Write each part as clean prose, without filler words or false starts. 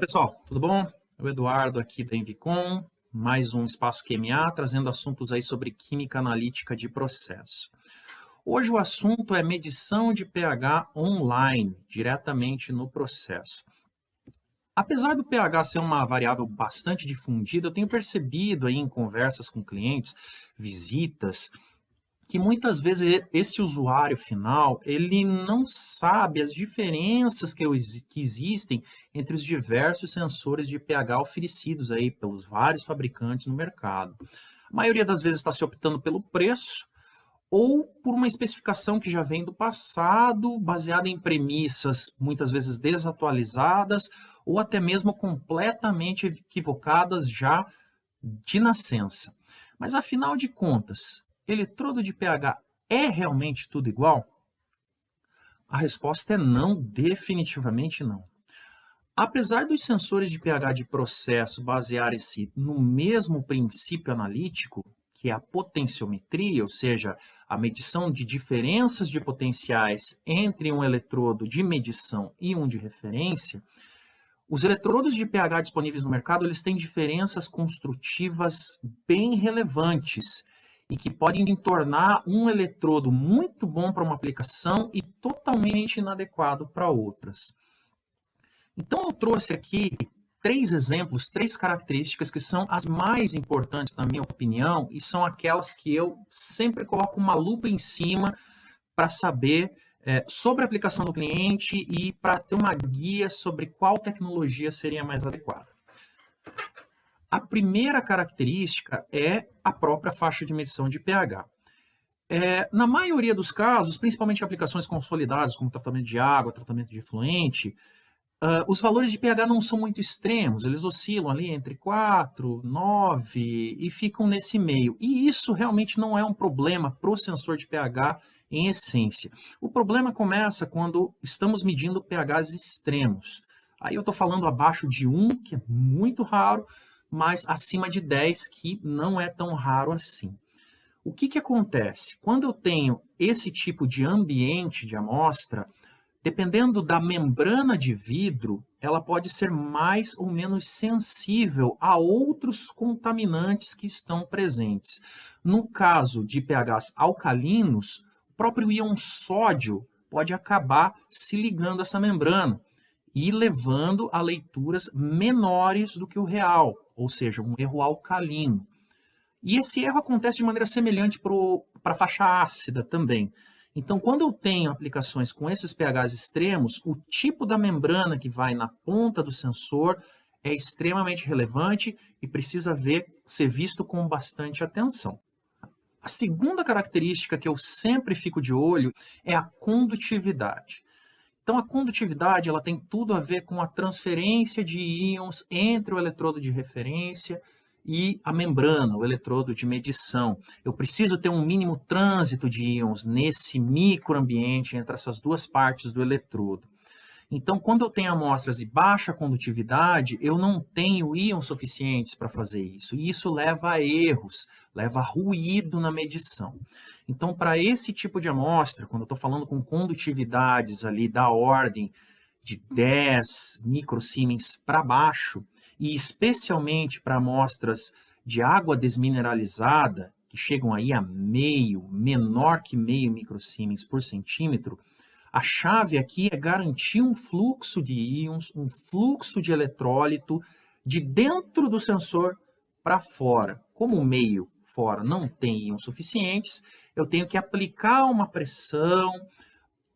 Pessoal, tudo bom? É o Eduardo aqui da Envicom, mais um Espaço QMA, trazendo assuntos aí sobre química analítica de processo. Hoje o assunto é medição de pH online, diretamente no processo. Apesar do pH ser uma variável bastante difundida, eu tenho percebido aí em conversas com clientes, visitas, que muitas vezes esse usuário final, ele não sabe as diferenças que existem entre os diversos sensores de pH oferecidos aí pelos vários fabricantes no mercado. A maioria das vezes está se optando pelo preço ou por uma especificação que já vem do passado, baseada em premissas muitas vezes desatualizadas ou até mesmo completamente equivocadas já de nascença. Mas afinal de contas, eletrodo de pH é realmente tudo igual? A resposta é não, definitivamente não. Apesar dos sensores de pH de processo basearem-se no mesmo princípio analítico, que é a potenciometria, ou seja, a medição de diferenças de potenciais entre um eletrodo de medição e um de referência, os eletrodos de pH disponíveis no mercado, eles têm diferenças construtivas bem relevantes e que podem tornar um eletrodo muito bom para uma aplicação e totalmente inadequado para outras. Então eu trouxe aqui três exemplos, três características que são as mais importantes na minha opinião e são aquelas que eu sempre coloco uma lupa em cima para saber sobre a aplicação do cliente e para ter uma guia sobre qual tecnologia seria mais adequada. A primeira característica é a própria faixa de medição de pH. Na maioria dos casos, principalmente em aplicações consolidadas, como tratamento de água, tratamento de efluente, os valores de pH não são muito extremos, eles oscilam ali entre 4, 9 e ficam nesse meio. E isso realmente não é um problema para o sensor de pH em essência. O problema começa quando estamos medindo pHs extremos. Aí eu estou falando abaixo de 1, que é muito raro, mas acima de 10, que não é tão raro assim. O que acontece? Quando eu tenho esse tipo de ambiente de amostra, dependendo da membrana de vidro, ela pode ser mais ou menos sensível a outros contaminantes que estão presentes. No caso de pHs alcalinos, o próprio íon sódio pode acabar se ligando a essa membrana e levando a leituras menores do que o real, ou seja, um erro alcalino. E esse erro acontece de maneira semelhante para a faixa ácida também. Então, quando eu tenho aplicações com esses pHs extremos, o tipo da membrana que vai na ponta do sensor é extremamente relevante e precisa ser visto com bastante atenção. A segunda característica que eu sempre fico de olho é a condutividade. Então, a condutividade ela tem tudo a ver com a transferência de íons entre o eletrodo de referência e a membrana, o eletrodo de medição. Eu preciso ter um mínimo trânsito de íons nesse microambiente entre essas duas partes do eletrodo. Então, quando eu tenho amostras de baixa condutividade, eu não tenho íons suficientes para fazer isso. E isso leva a erros, leva a ruído na medição. Então, para esse tipo de amostra, quando eu estou falando com condutividades ali da ordem de 10 microsiemens para baixo, e especialmente para amostras de água desmineralizada, que chegam aí a meio, menor que meio microsiemens por centímetro, a chave aqui é garantir um fluxo de íons, um fluxo de eletrólito de dentro do sensor para fora. Como o meio fora não tem íons suficientes, eu tenho que aplicar uma pressão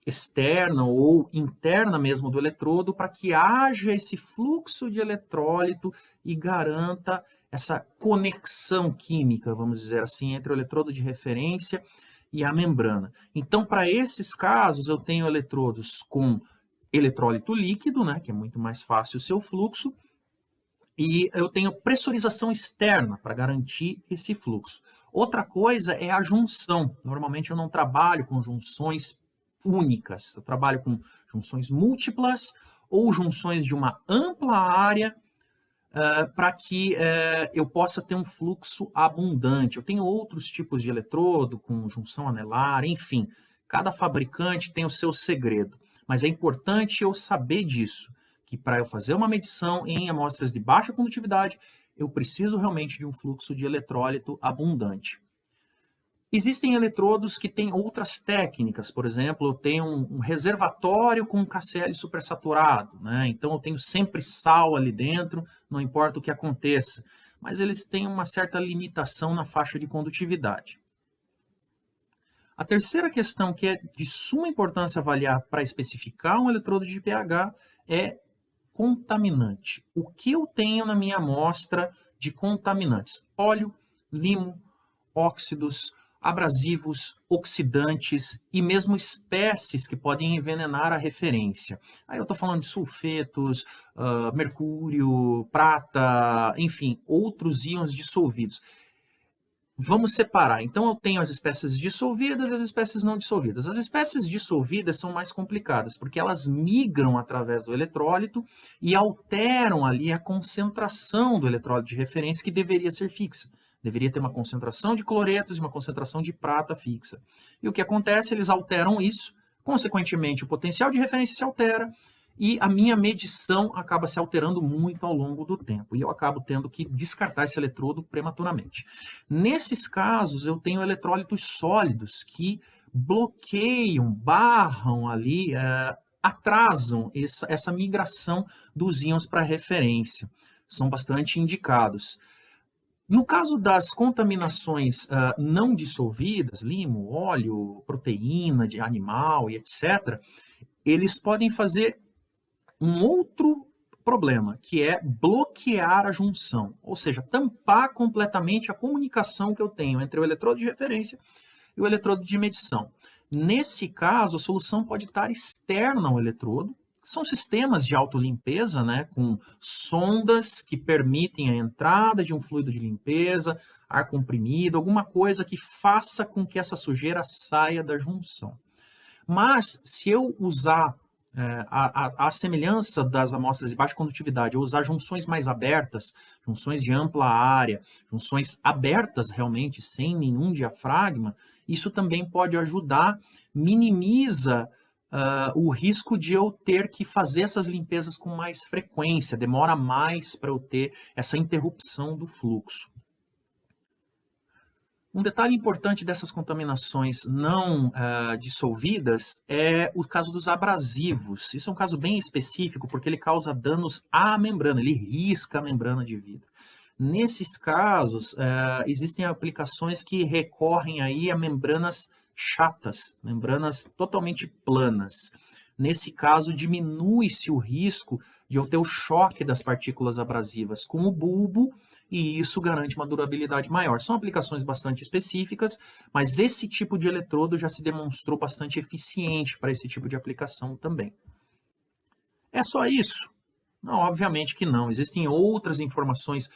externa ou interna mesmo do eletrodo para que haja esse fluxo de eletrólito e garanta essa conexão química, vamos dizer assim, entre o eletrodo de referência e a membrana. Então, para esses casos, eu tenho eletrodos com eletrólito líquido, né, que é muito mais fácil o seu fluxo, e eu tenho pressurização externa para garantir esse fluxo. Outra coisa é a junção. Normalmente eu não trabalho com junções únicas, eu trabalho com junções múltiplas ou junções de uma ampla área para que eu possa ter um fluxo abundante. Eu tenho outros tipos de eletrodo, com junção anelar, enfim. Cada fabricante tem o seu segredo, mas é importante eu saber disso, que para eu fazer uma medição em amostras de baixa condutividade, eu preciso realmente de um fluxo de eletrólito abundante. Existem eletrodos que têm outras técnicas, por exemplo, eu tenho um reservatório com KCl supersaturado, né? Então eu tenho sempre sal ali dentro, não importa o que aconteça, mas eles têm uma certa limitação na faixa de condutividade. A terceira questão que é de suma importância avaliar para especificar um eletrodo de pH é contaminante. O que eu tenho na minha amostra de contaminantes? Óleo, limo, óxidos, abrasivos, oxidantes e mesmo espécies que podem envenenar a referência. Aí eu estou falando de sulfetos, mercúrio, prata, enfim, outros íons dissolvidos. Vamos separar. Então, eu tenho as espécies dissolvidas e as espécies não dissolvidas. As espécies dissolvidas são mais complicadas, porque elas migram através do eletrólito e alteram ali a concentração do eletrólito de referência, que deveria ser fixa. Deveria ter uma concentração de cloretos e uma concentração de prata fixa. E o que acontece? Eles alteram isso, consequentemente, o potencial de referência se altera, e a minha medição acaba se alterando muito ao longo do tempo, e eu acabo tendo que descartar esse eletrodo prematuramente. Nesses casos, eu tenho eletrólitos sólidos que bloqueiam, barram ali, atrasam essa migração dos íons para referência. São bastante indicados. No caso das contaminações não dissolvidas, limo, óleo, proteína de animal e etc., eles podem fazer um outro problema, que é bloquear a junção, ou seja, tampar completamente a comunicação que eu tenho entre o eletrodo de referência e o eletrodo de medição. Nesse caso, a solução pode estar externa ao eletrodo. São sistemas de autolimpeza, né, com sondas que permitem a entrada de um fluido de limpeza, ar comprimido, alguma coisa que faça com que essa sujeira saia da junção. Mas, se eu usar a semelhança das amostras de baixa condutividade, ou usar junções mais abertas, junções de ampla área, junções abertas realmente, sem nenhum diafragma, isso também pode ajudar, minimiza o risco de eu ter que fazer essas limpezas com mais frequência, demora mais para eu ter essa interrupção do fluxo. Um detalhe importante dessas contaminações não dissolvidas é o caso dos abrasivos. Isso é um caso bem específico, porque ele causa danos à membrana, ele risca a membrana de vidro. Nesses casos, existem aplicações que recorrem aí a membranas chatas, membranas totalmente planas. Nesse caso, diminui-se o risco de eu ter o choque das partículas abrasivas com o bulbo, e isso garante uma durabilidade maior. São aplicações bastante específicas, mas esse tipo de eletrodo já se demonstrou bastante eficiente para esse tipo de aplicação também. É só isso? Não, obviamente que não. Existem outras informações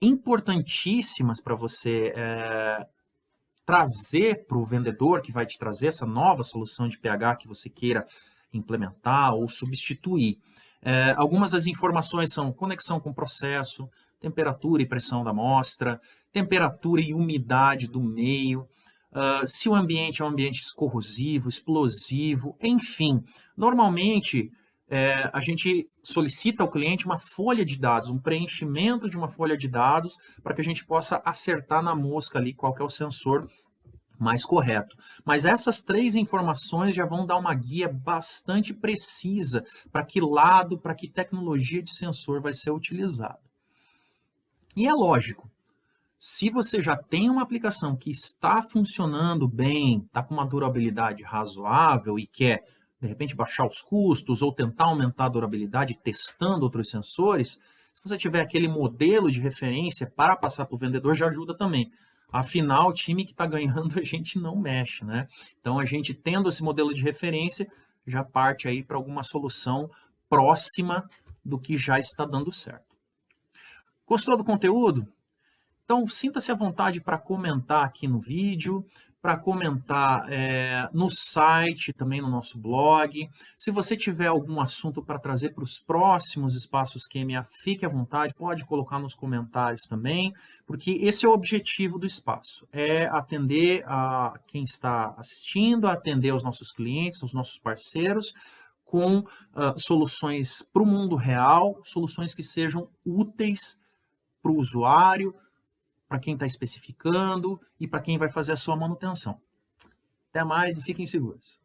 importantíssimas para você trazer para o vendedor que vai te trazer essa nova solução de pH que você queira implementar ou substituir. Algumas das informações são conexão com o processo, temperatura e pressão da amostra, temperatura e umidade do meio, se o ambiente é um ambiente corrosivo, explosivo, enfim. Normalmente, a gente solicita ao cliente uma folha de dados, um preenchimento de uma folha de dados, para que a gente possa acertar na mosca ali qual que é o sensor mais correto. Mas essas 3 informações já vão dar uma guia bastante precisa para que lado, para que tecnologia de sensor vai ser utilizada. E é lógico, se você já tem uma aplicação que está funcionando bem, está com uma durabilidade razoável e quer, de repente, baixar os custos ou tentar aumentar a durabilidade testando outros sensores, se você tiver aquele modelo de referência para passar para o vendedor, já ajuda também. Afinal, o time que está ganhando, a gente não mexe, né? Então, a gente tendo esse modelo de referência, já parte aí para alguma solução próxima do que já está dando certo. Gostou do conteúdo? Então, sinta-se à vontade para comentar aqui no vídeo, para comentar no site, também no nosso blog. Se você tiver algum assunto para trazer para os próximos espaços QMA, fique à vontade, pode colocar nos comentários também, porque esse é o objetivo do espaço, é atender a quem está assistindo, atender aos nossos clientes, aos nossos parceiros, com soluções para o mundo real, soluções que sejam úteis para o usuário, para quem está especificando e para quem vai fazer a sua manutenção. Até mais e fiquem seguros.